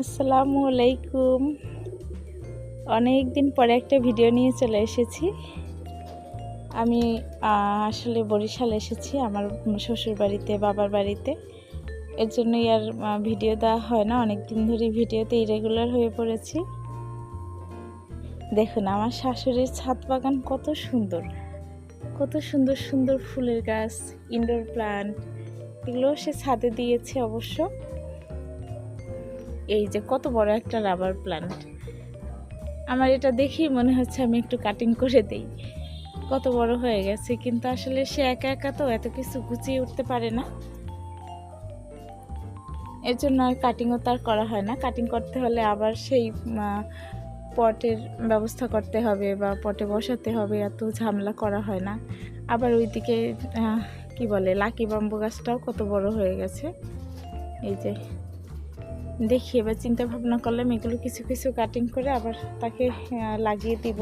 আসসালামু আলাইকুম। অনেক দিন পরে একটা ভিডিও নিয়ে চলে এসেছি। আমি আসলে বরিশাল এসেছি আমার শ্বশুর বাড়িতে, বাবার বাড়িতে। এর জন্যই আর ভিডিও দেওয়া হয় না, অনেক দিন ধরে ভিডিওতে ইরেগুলার হয়ে পড়েছি। দেখুন আমার শাশুড়ির ছাদ বাগান কত সুন্দর, কত সুন্দর সুন্দর ফুলের গাছ, ইনডোর প্লান্ট, এগুলো সে ছাদে দিয়েছে অবশ্য। এই যে কত বড় একটা রাবার প্লান্ট, আমার এটা দেখেই মনে হচ্ছে আমি একটু কাটিং করে দেই, কত বড় হয়ে গেছে। কিন্তু আসলে সে একা একা তো এত কিছু গুছিয়ে উঠতে পারে না, এর জন্য আর কাটিংও তার করা হয় না। কাটিং করতে হলে আবার সেই পটের ব্যবস্থা করতে হবে বা পটে বসাতে হবে, এত ঝামেলা করা হয় না। আবার ওইদিকে কি বলে লাকি বাম্বু গাছটাও কত বড় হয়ে গেছে। এই যে দেখি এবার চিন্তা ভাবনা করলাম এগুলো কিছু কিছু কাটিং করে আবার তাকে লাগিয়ে দিব।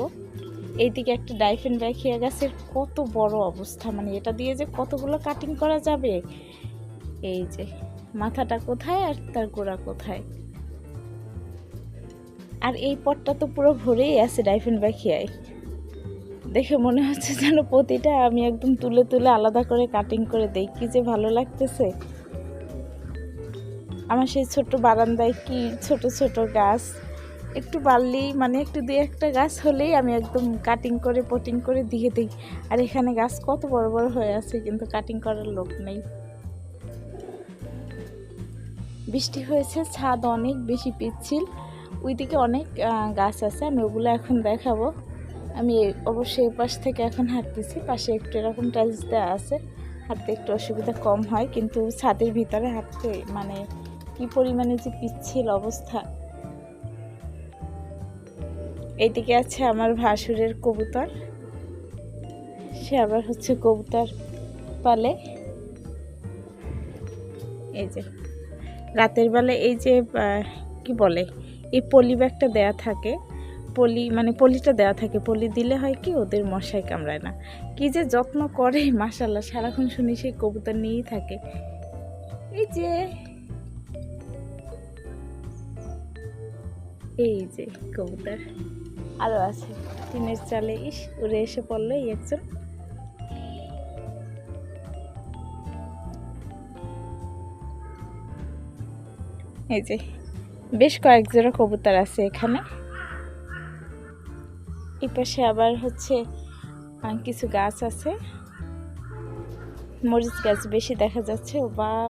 এইদিকে একটা ডাইফেন ব্যাখিয়া গাছের কত বড় অবস্থা, মানে এটা দিয়ে যে কতগুলো কাটিং করা যাবে। এই যে মাথাটা কোথায় আর তার গোড়া কোথায়। আর এই পটটা তো পুরো ভরেই আছে ডাইফেন ব্যাখিয়ায়, দেখে মনে হচ্ছে যেন প্রতিটা আমি একদম তুলে তুলে আলাদা করে কাটিং করে দেই, কি যে ভালো লাগতেছে। আমার সেই ছোট্ট বারান্দায় কি ছোট ছোট গাছ, একটু বাড়লেই মানে একটু দুই একটা গাছ হলেই আমি একদম কাটিং করে পটিং করে দিয়ে দিই। আর এখানে গাছ কত বড় বড় হয়ে আছে, কিন্তু কাটিং করার লোক নেই। বৃষ্টি হয়েছে, ছাদ অনেক বেশি পিচ্ছিল, ওইদিকে অনেক গাছ আছে, আমি ওগুলো এখন দেখাবো। আমি অবশ্যই এই পাশ থেকে এখন হাঁটতেছি, পাশে একটু এরকম টাইলস দেওয়া আছে, হাঁটতে একটু অসুবিধা কম হয়, কিন্তু ছাদের ভিতরে হাঁটতে মানে কি পরিমাণে যে পিচ্ছিল অবস্থা। এইদিকে আছে আমার ভাসুরের কবুতর, সে আবার হচ্ছে কবুতর পালে। এই যে রাতের বেলা এই যে কি বলে এই পলি ব্যাগটা দেয়া থাকে, পলি মানে পলিটা দেওয়া থাকে, পলি দিলে হয় কি ওদের মশায় কামড়ায় না। কি যে যত্ন করে মাশাআল্লাহ, সারাক্ষণ শুনি সেই কবুতর নিয়েই থাকে। এই যে কবুতর আরও আছে টিনের চালে, উড়ে এসে পড়লো এই একজন। এই যে বেশ কয়েক জোড়া কবুতর আছে এখানে। এই পাশে আবার হচ্ছে কিছু গাছ আছে, মরিচ গাছ বেশি দেখা যাচ্ছে। বা